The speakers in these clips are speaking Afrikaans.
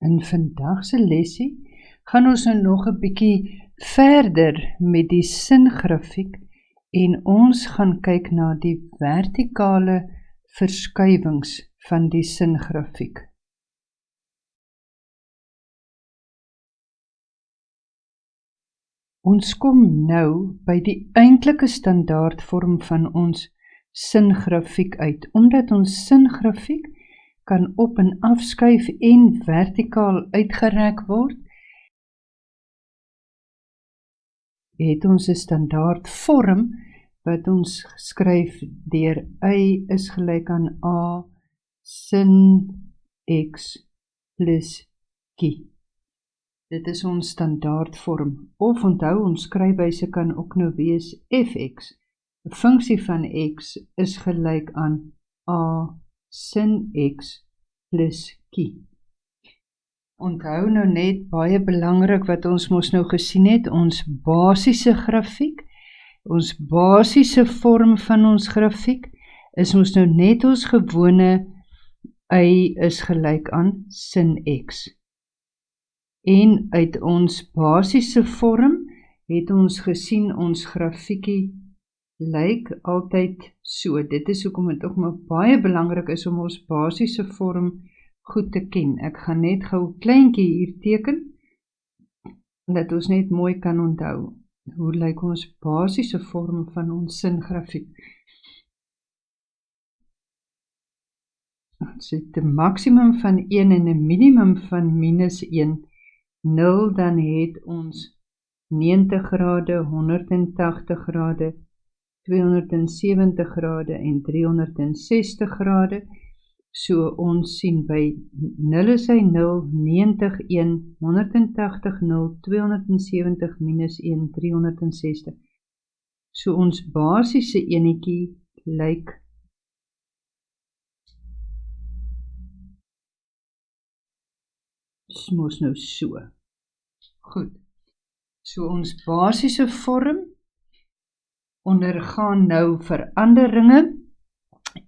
In vandag se lesie gaan ons nou nog 'n bietjie verder met die singrafiek en ons gaan kyk na die vertikale verskywings van die singrafiek. Ons kom nou by die eintlike standaardvorm van ons singrafiek uit, omdat ons singrafiek kan op- en afskuif en vertikaal uitgereik word, het ons 'n standaardvorm wat ons skryf deur y is gelyk aan a sin x plus q. Dit is ons standaardvorm, of onthou ons skryfwyse kan ook nou wees fx. 'n Funksie van x is gelyk aan a sin x plus q. Onthou nou net baie belangrik wat ons mos nou gesien het, ons basiese grafiek, ons basiese vorm van ons grafiek, is ons nou net ons gewone y is gelyk aan sin x. En uit ons basiese vorm het ons gesien ons grafiekie lyk altyd so. Dit is hoekom dit ook maar baie belangrik is om ons basiese vorm goed te ken. Ek gaan net gou 'n kleintjie hier teken, dat ons net mooi kan onthou. Hoe lyk ons basiese vorm van ons singrafiek? Ons het 'n maksimum van 1 en 'n minimum van minus 1. 0, dan het ons 90 grade, 180 grade, 270 grade en 360 grade. So ons sien by 0 is hy 0, 90, 1, 180, 0, 270, minus 1, 360. So ons basiese enetjie lyk mos nou so. Goed. So ons basiese vorm ondergaan nou veranderinge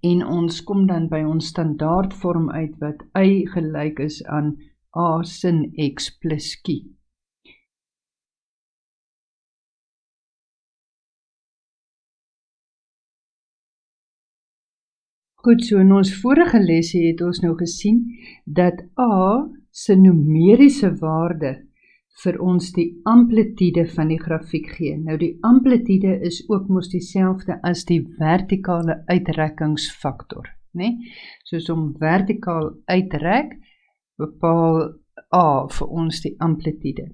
en ons kom dan by ons standaardvorm uit wat y gelyk is aan a sin x plus q. Goed, so in ons vorige lesie het ons nou gesien dat a se numeriese waarde vir ons die amplitude van die grafiek gee. Nou die amplitude is ook mos dieselfde as die vertikale uitrekkingsfaktor, né? Soos om vertikaal uitrek, bepaal A vir ons die amplitude.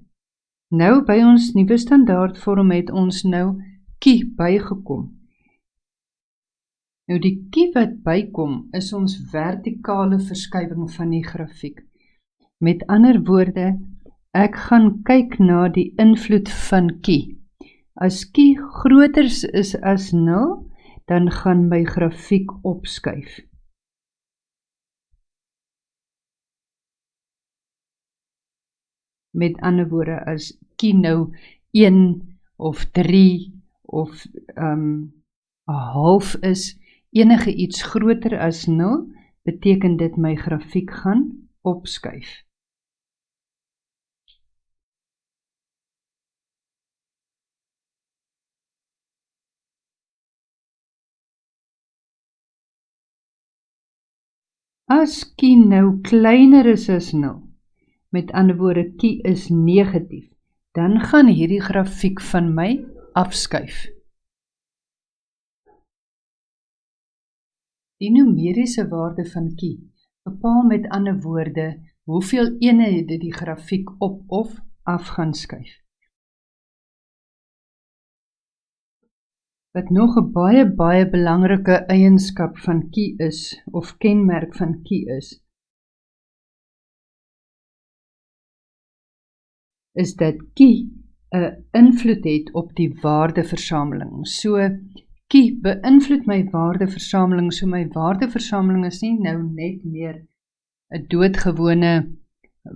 Nou by ons nuwe standaardvorm het ons nou q bygekom. Nou die q wat bykom is ons vertikale verskywing van die grafiek. Met ander woorde, ek gaan kyk na die invloed van q. As q groter is as 0, dan gaan my grafiek opskuif. Met ander woorde, as q nou 1 of 3 of 'n half is, enige iets groter as 0, beteken dit my grafiek gaan opskuif. As q nou kleiner is as 0, met ander woorde q is negatief, dan gaan hierdie grafiek van my afskuif. Die numeriese waarde van q bepaal met ander woorde hoeveel eenhede die grafiek op of af gaan skuif. Wat nog 'n baie belangrike eienskap van q is, of kenmerk van q is dat q 'n invloed het op die waardeversameling. So, q beïnvloed my waardeversameling, so my waardeversameling is nie nou net meer 'n doodgewone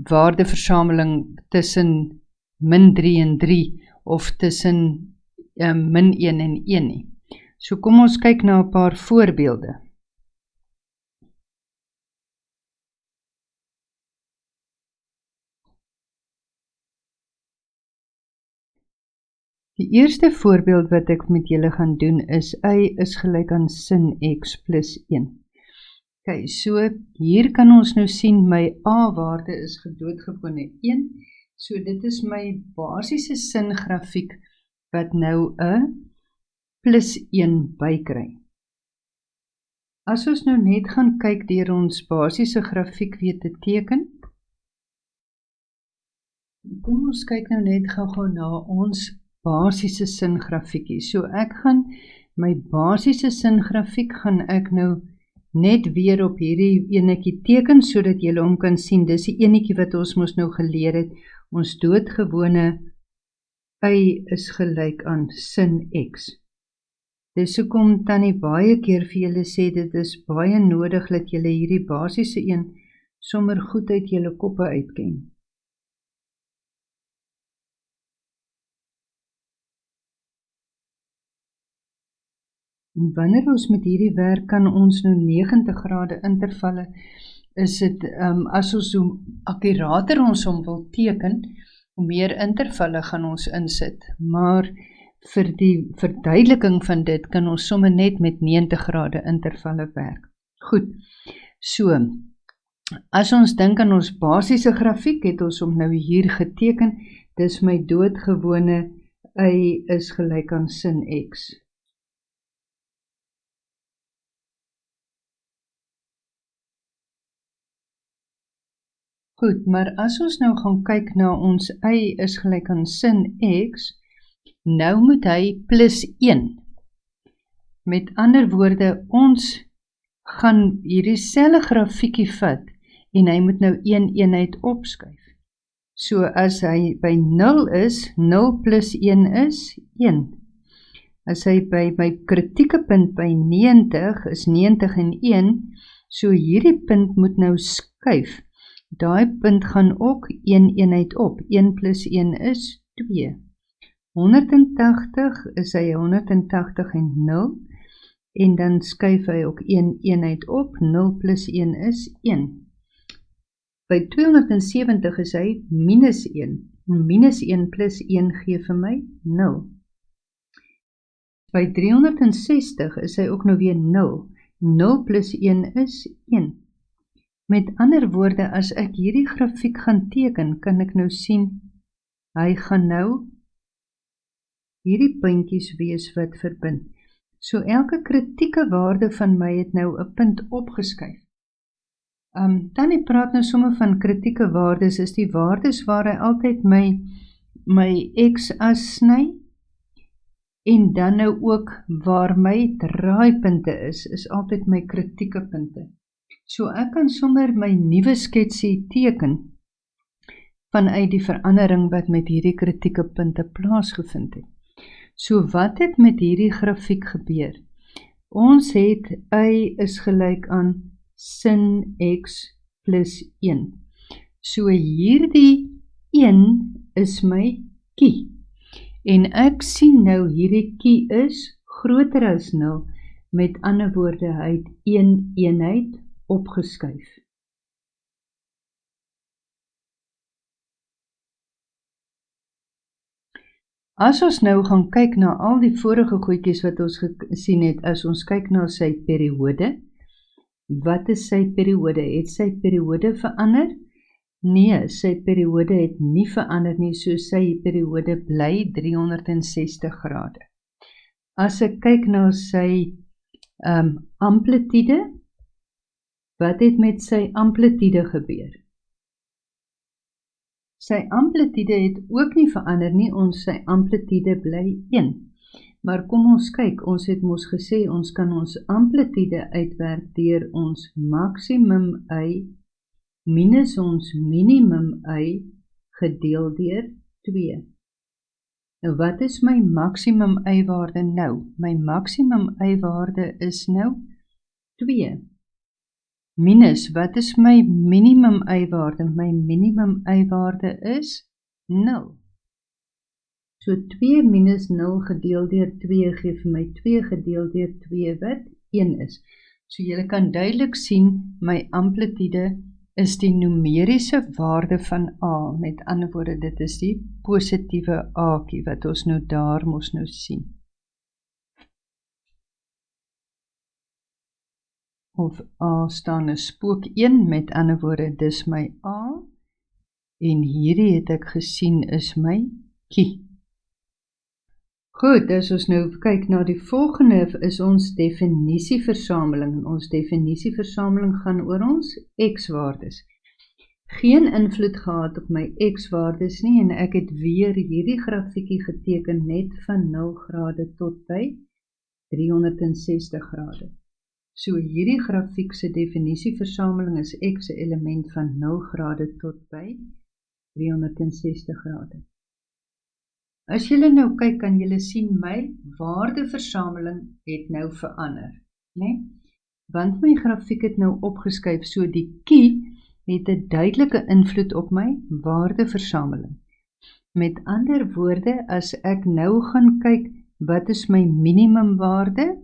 waardeversameling tussen min 3 en 3, of tussen min 1 en 1 nie. So kom ons kyk na 'n paar voorbeelde. Die eerste voorbeeld wat ek met julle gaan doen is y is gelyk aan sin x plus 1. Okay, so hier kan ons nou sien my a-waarde is doodgewone 1. So dit is my basiese singrafiek wat nou 'n plus 1 bykry. As ons nou net gaan kyk deur ons basiese grafiek weer te teken, kom ons kyk nou net gou na ons basiese singrafiekie. So ek gaan my basiese singrafiek gaan ek nou net weer op hierdie enetjie teken sodat julle hom kan sien. Dis die enetjie wat ons mos nou geleer het. Ons doodgewone y is gelyk aan sin x. Dis hoekom Tannie baie keer vir julle sê dit is baie nodig dat julle hierdie basiese een sommer goed uit julle koppe uitken. En wanneer ons met hierdie werk kan ons nou 90 grade intervalle, is dit, as ons hoe akkurater ons hom wil teken, hoe meer intervalle gaan ons insit. Maar vir die verduideliking van dit kan ons sommer net met 90 grade intervalle werk. Goed, so, as ons dink aan ons basiese grafiek, het ons hom nou hier geteken, dis my doodgewone y is gelyk aan sin x. Goed, maar as ons nou gaan kyk na ons y is gelyk aan sin x, nou moet hy plus 1. Met ander woorde, ons gaan hierdie selfe grafiekie vat en hy moet nou 1 eenheid opskuif. So as hy by 0 is, 0 plus 1 is 1. As hy by my kritieke punt by 90 is 90 en 1, so hierdie punt moet nou skuif. Daai punt gaan ook 1 eenheid op. 1 plus 1 is 2. 180 is hy 180 en 0. En dan skuif hy ook 1 eenheid op. 0 plus 1 is 1. By 270 is hy minus 1. Minus 1 plus 1 gee vir my 0. By 360 is hy ook nou weer 0. 0 plus 1 is 1. Met ander woorde, as ek hierdie grafiek gaan teken, kan ek nou sien, hy gaan nou hierdie puntjies wees wat verbind. So elke kritieke waarde van my het nou 'n punt opgeskuif. Dan praat nou sommer van kritieke waardes, is die waardes waar hy altyd my x-as sny, en dan nou ook waar my draaipunte is altyd my kritieke punte. So ek kan sommer my nuwe sketsie teken vanuit die verandering wat met hierdie kritieke punte plaasgevind het. So wat het met hierdie grafiek gebeur? Ons het y is gelyk aan sin x plus 1. So hierdie 1 is my kie. En ek sien nou hierdie kie is groter as 0. Met ander woorde, hy het 1 eenheid opgeskuif. As ons nou gaan kyk na al die vorige goedjies wat ons gesien het, as ons kyk na sy periode, wat is sy periode? Het sy periode verander? Nee, sy periode het nie verander nie, so sy periode bly 360 grade. As ek kyk na sy amplitude, wat het met sy amplitude gebeur? Sy amplitude het ook nie verander nie, sy amplitude bly 1. Maar kom ons kyk, ons het mos gesê, ons kan ons amplitude uitwerk deur ons maksimum y minus ons minimum y gedeel deur 2. Nou wat is my maksimum y-waarde nou? My maksimum y-waarde is nou 2. Minus, wat is my minimum y-waarde? My minimum y-waarde is 0. So 2 minus 0 gedeel deur 2 gee vir my 2 gedeel deur 2 wat 1 is. So julle kan duidelik sien, my amplitude is die numeriese waarde van A. Met ander woorde, dit is die positiewe A-kie wat ons nou daar moes nou sien. Of A staan 'n spook 1, met ander woorde, dis my A. En hierdie het ek gesien is my kie. Goed, as ons nou kyk na die volgende, is ons definisieversameling. En ons definisieversameling gaan oor ons x-waardes. Geen invloed gehad op my x-waardes nie, en ek het weer hierdie grafiekie geteken net van 0 grade tot by 360 grade. So hierdie grafiek se definisieversameling is x 'n element van 0 grade tot by 360 grade. As julle nou kyk, kan julle sien my waardeversameling het nou verander, né? Want my grafiek het nou opgeskuif, so die kie het 'n duidelike invloed op my waardeversameling. Met ander woorde, as ek nou gaan kyk, wat is my minimumwaarde?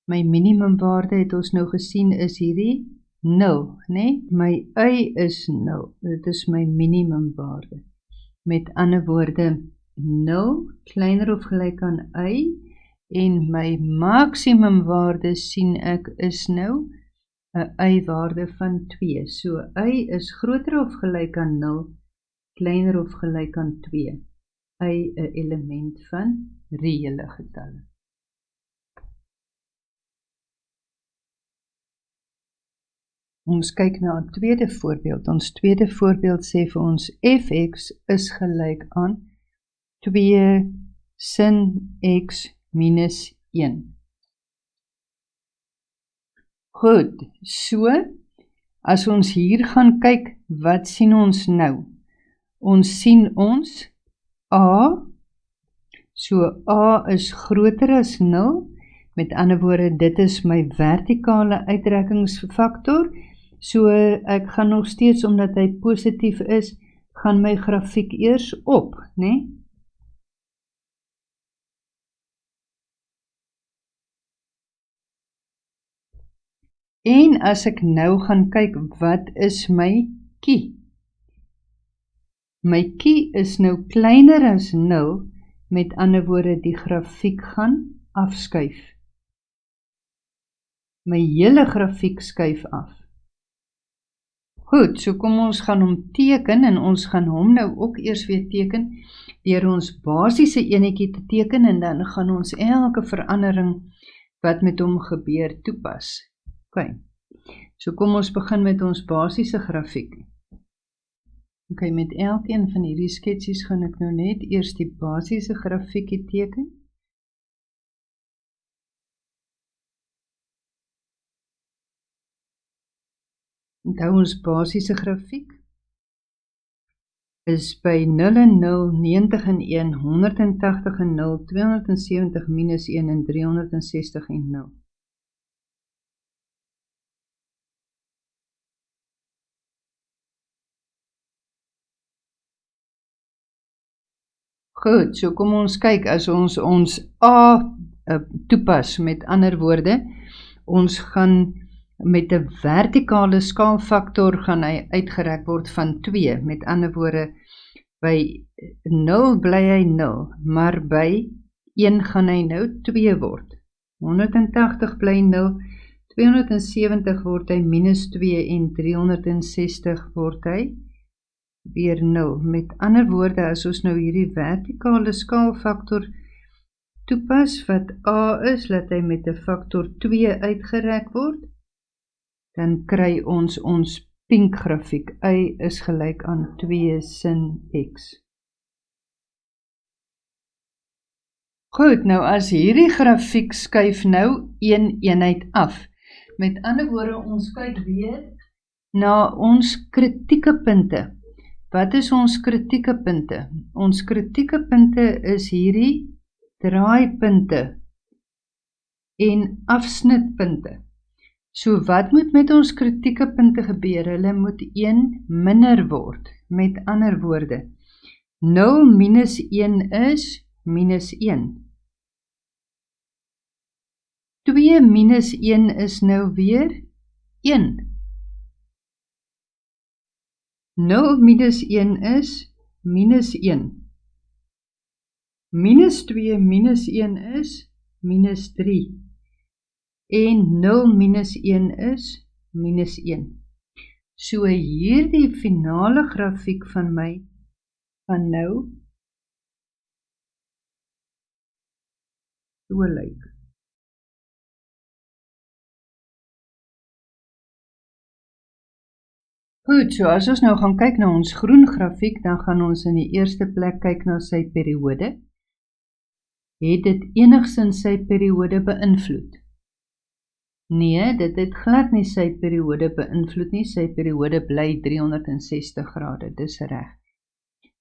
My minimumwaarde het ons nou gesien is hierdie 0, né? My y is 0, dit is my minimumwaarde. Met ander woorde, 0 kleiner of gelyk aan y, en my maksimumwaarde sien ek is nou 'n y-waarde van 2. So y is groter of gelyk aan 0, kleiner of gelyk aan 2. Y 'n element van reële getalle. Ons kyk na 'n tweede voorbeeld. Ons tweede voorbeeld sê vir ons fx is gelyk aan 2 sin x minus 1. Goed, so, as ons hier gaan kyk, wat sien ons nou? Ons sien ons A, so A is groter as 0, met ander woorde, dit is my vertikale uitrekkingsfaktor, so ek gaan nog steeds, omdat hy positief is, gaan my grafiek eers op, né? En as ek nou gaan kyk, wat is my kie? My kie is nou kleiner as 0, met ander woorde, die grafiek gaan afskuif. My hele grafiek skuif af. Goed, so kom ons gaan hom teken, en ons gaan hom nou ook eers weer teken, deur ons basiese enetjie te teken, en dan gaan ons elke verandering wat met hom gebeur toepas. Ok, so kom ons begin met ons basiese grafiek. Ok, met elkeen van hierdie sketsies gaan ek nou net eers die basiese grafiekie teken. Onthou ons basiese grafiek is by 0 en 0, 90 en 1, 180 en 0, 270 minus 1 en 360 en 0. Goed, so kom ons kyk, as ons A toepas, met ander woorde, ons gaan met 'n vertikale skaalfaktor gaan hy uitgereik word van 2, met ander woorde, by 0 bly hy 0, maar by 1 gaan hy nou 2 word. 180 bly 0, 270 word hy minus 2 en 360 word hy weer 0. Met ander woorde, as ons nou hierdie vertikale skaalfaktor toepas, wat A is, laat hy met 'n faktor 2 uitgereik word, dan kry ons pink grafiek. Y is gelyk aan 2 sin x. Goed, nou as hierdie grafiek skuif nou 1 eenheid af. Met ander woorde, ons kyk weer na ons kritieke punte. Wat is ons kritieke punte? Ons kritieke punte is hierdie draaipunte en afsnitpunte. So wat moet met ons kritieke punte gebeur? Hulle moet 1 minder word. Met ander woorde, 0 minus 1 is minus 1. 2 minus 1 is nou weer 1. 0 minus 1 is minus 1. Minus 2 minus 1 is minus 3. En 0 minus 1 is minus 1. So hierdie finale grafiek van my van nou so lyk. Goed, so as ons nou gaan kyk na ons groen grafiek, dan gaan ons in die eerste plek kyk na sy periode. Het dit enigstens sy periode beïnvloed? Nee, dit het glad nie sy periode beïnvloed nie, sy periode bly 360 grade, dis reg.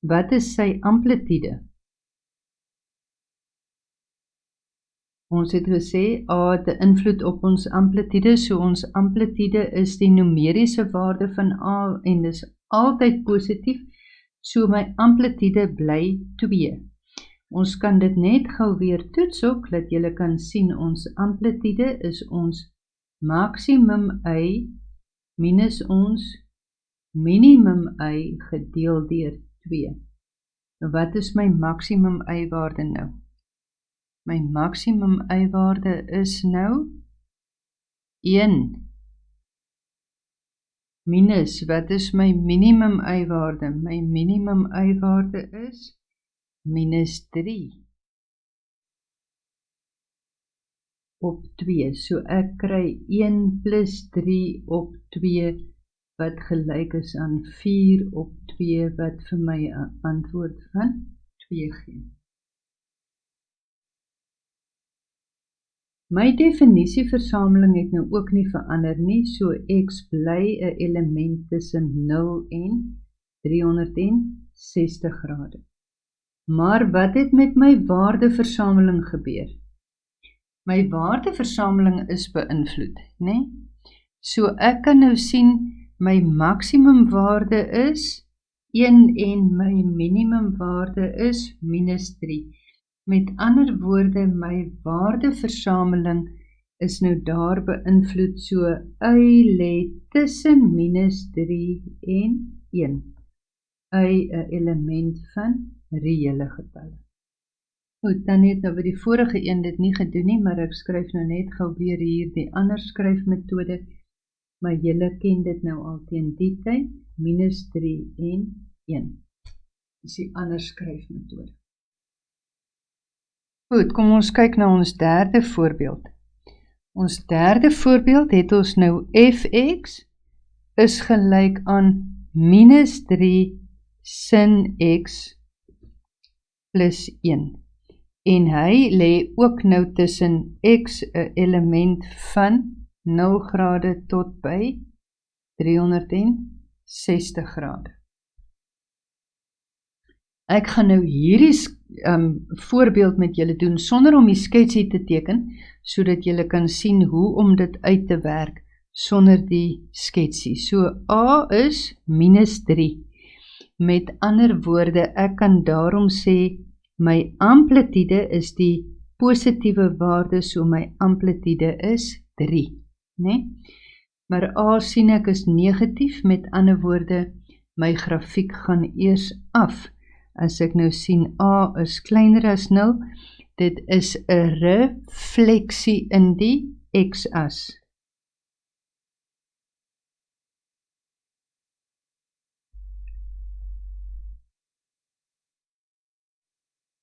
Wat is sy amplitude? Ons het gesê, A het 'n invloed op ons amplitude, so ons amplitude is die numeriese waarde van A en dis altyd positief, so my amplitude bly 2. Ons kan dit net gou weer toets ook, dat julle kan sien ons amplitude is ons maximum y minus ons minimum y gedeel deur 2. Nou wat is my maximum y waarde nou? My maximum y-waarde is nou 1 minus, wat is my minimum y-waarde? My minimum y-waarde is minus 3 op 2. So ek kry 1 plus 3 op 2 wat gelyk is aan 4 op 2 wat vir my 'n antwoord van 2 gee. My definisieversameling het nou ook nie verander nie, so x bly 'n element tussen 0 en 360 grade. Maar wat het met my waardeversameling gebeur? My waardeversameling is beïnvloed, né? So ek kan nou sien my maksimum waarde is 1 en my minimum waarde is minus 3. Met ander woorde, my waardeversameling is nou daar beïnvloed, so y lê tussen minus 3 en 1. Y 'n element van reële getalle. Goed, dan het nou by die vorige een dit nie gedoen nie, maar ek skryf nou net gou weer hier die ander skryfmetode, maar julle ken dit nou al teen die tyd, minus 3 en 1. Dis die ander skryfmetode. Goed, kom ons kyk na ons derde voorbeeld. Ons derde voorbeeld het ons nou fx is gelyk aan minus 3 sin x plus 1. En hy lê ook nou tussen x 'n element van 0 grade tot by 360 grade. Ek gaan nou hierdie voorbeeld met julle doen sonder om die sketsie te teken, sodat julle kan sien hoe om dit uit te werk sonder die sketsie. So A is minus 3. Met ander woorde, ek kan daarom sê my amplitude is die positiewe waarde, so my amplitude is 3, né? Maar A sien ek is negatief, met ander woorde, my grafiek gaan eers af. As ek nou sien A is kleiner as 0, dit is 'n refleksie in die x-as.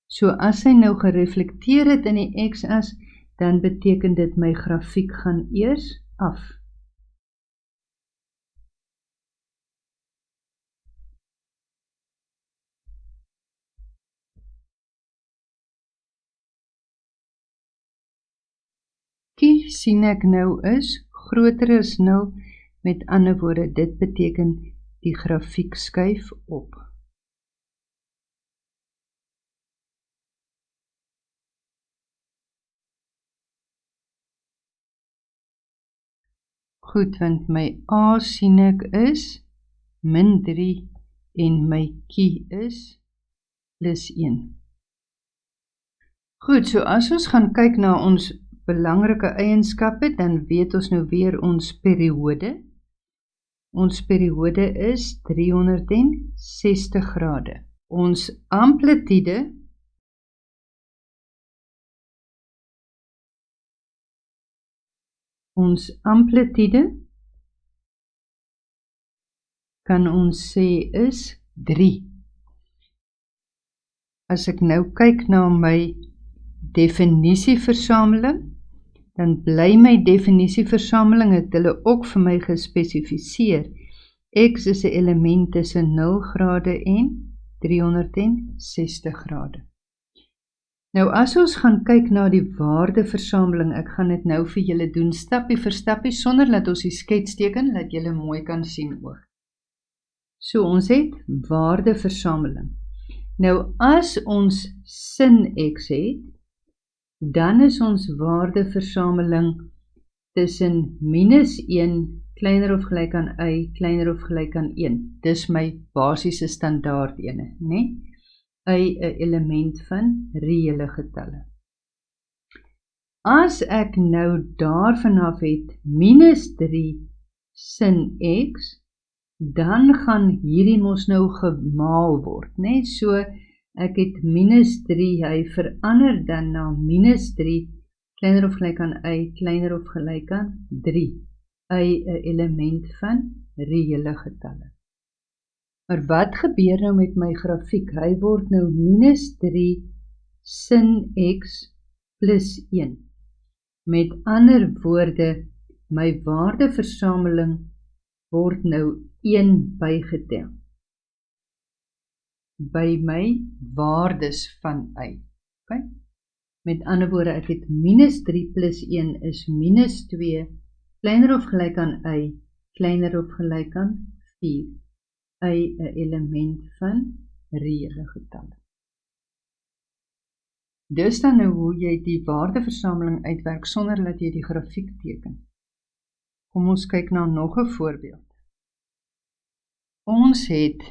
So as hy nou gereflekteer het in die x-as, dan beteken dit my grafiek gaan eers af. Kie sien ek nou is groter as 0, met ander woorde, dit beteken die grafiek skuif op. Goed, want my A sien ek is min 3 en my kie is plus 1. Goed, so as ons gaan kyk na ons belangrike eienskappe, dan weet ons nou weer ons periode. Ons periode is 360 grade. Ons amplitude kan ons sê is 3. As ek nou kyk na my definisieversameling, dan bly my definisieversameling, het hulle ook vir my gespesifiseer. X is 'n element tussen 0 grade en 360 grade. Nou as ons gaan kyk na die waardeversameling, ek gaan dit nou vir julle doen stappie vir stappie, sonder dat ons die skets teken, dat julle mooi kan sien ook. So ons het waardeversameling. Nou as ons sin X het, dan is ons waardeversameling tussen -1 kleiner of gelyk aan y, kleiner of gelyk aan 1. Dis my basiese standaard ene, né? Y 'n element van reële getalle. As ek nou daarvan af het -3 sin X, dan gaan hierdie mos nou gemaal word, né? So ek het -3, hy verander dan na -3, kleiner of gelyk aan y, kleiner of gelyk aan 3. Y 'n element van reële getalle. Maar wat gebeur nou met my grafiek? Hy word nou -3 sin X plus 1. Met ander woorde, my waardeversameling word nou 1 bygetel by my waardes van y. Okay? Met ander woorde, ek het -3 plus 1 is -2, kleiner of gelyk aan y, kleiner of gelyk aan 4. Y 'n element van reële getalle. Dis dan nou hoe jy die waardeversameling uitwerk sonder dat jy die grafiek teken. Kom ons kyk na nog 'n voorbeeld. Ons het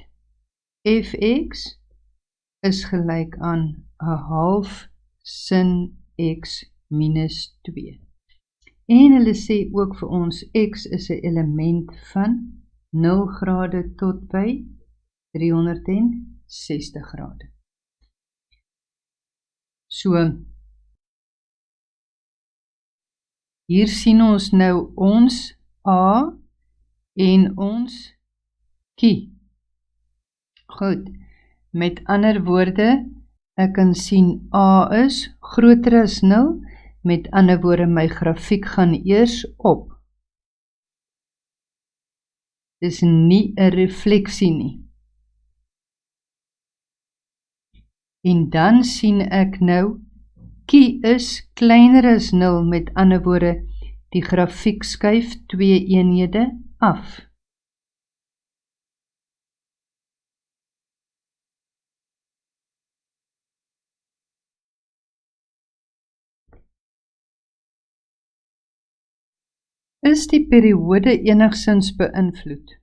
fx is gelyk aan 1/2 sin x minus 2. En hulle sê ook vir ons x is 'n element van 0 grade tot by 360 grade. So, hier sien ons nou ons A en ons Q. Goed, met ander woorde, ek kan sien A is groter as 0, met ander woorde, my grafiek gaan eers op. Dis nie 'n refleksie nie. En dan sien ek nou, Q is kleiner as 0, met ander woorde, die grafiek skuif 2 eenhede af. Is die periode enigstens beïnvloed?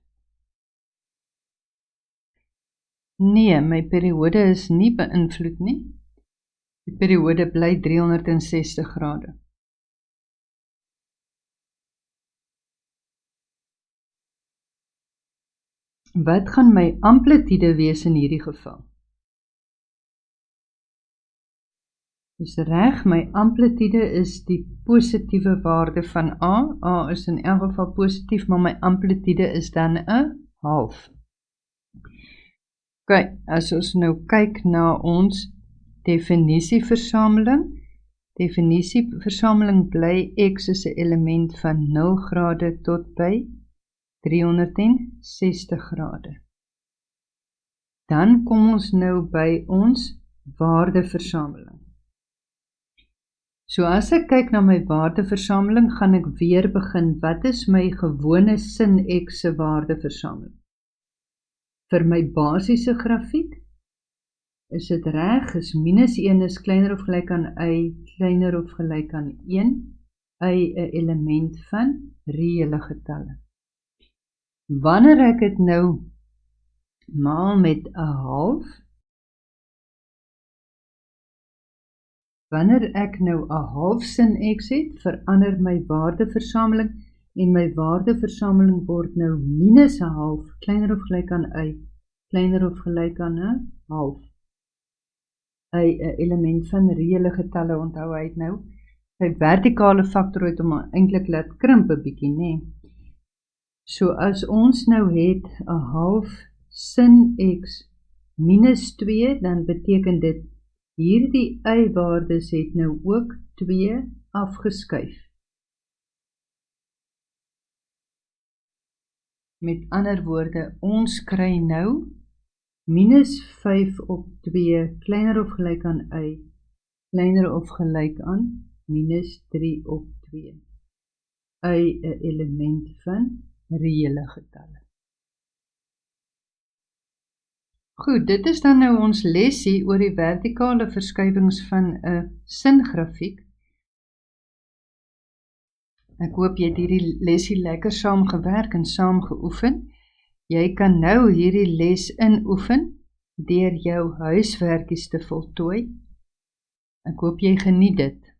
Nee, my periode is nie beïnvloed nie. Die periode bly 360 grade. Wat gaan my amplitude wees in hierdie geval? Dis reg, my amplitude is die positiewe waarde van A. A is in elk geval positief, maar my amplitude is dan 1/2. Ok, as ons nou kyk na ons definisieversameling. Definisieversameling bly x is 'n element van 0 grade tot by 360 grade. Dan kom ons nou by ons waardeversameling. So as ek kyk na my waardeversameling, gaan ek weer begin. Wat is my gewone sin x se waardeversameling? Vir my basiese grafiek, is dit reg, is -1 is kleiner of gelyk aan y, kleiner of gelyk aan 1, y 'n element van reële getalle. Wanneer ek dit nou maal met 1/2, wanneer ek nou 1/2 sin x het, verander my waardeversameling en my waardeversameling word nou minus 'n half, kleiner of gelyk aan y, kleiner of gelyk aan 'n half. Y 'n element van reële getalle, onthou hy het nou sy vertikale faktor het hom eintlik laat krimp 'n bietjie, nê. So as ons nou het 'n half sin x minus 2, dan beteken dit hierdie y-waardes het nou ook 2 afgeskuif. Met ander woorde, ons kry nou minus 5 op 2 kleiner of gelyk aan y, kleiner of gelyk aan minus 3 op 2. Y 'n element van reële getalle. Goed, dit is dan nou ons lesie oor die vertikale verskuiwings van 'n singrafiek. Ek hoop jy het hierdie lesie lekker saam gewerk en saam geoefen. Jy kan nou hierdie les inoefen deur jou huiswerkies te voltooi. Ek hoop jy geniet dit.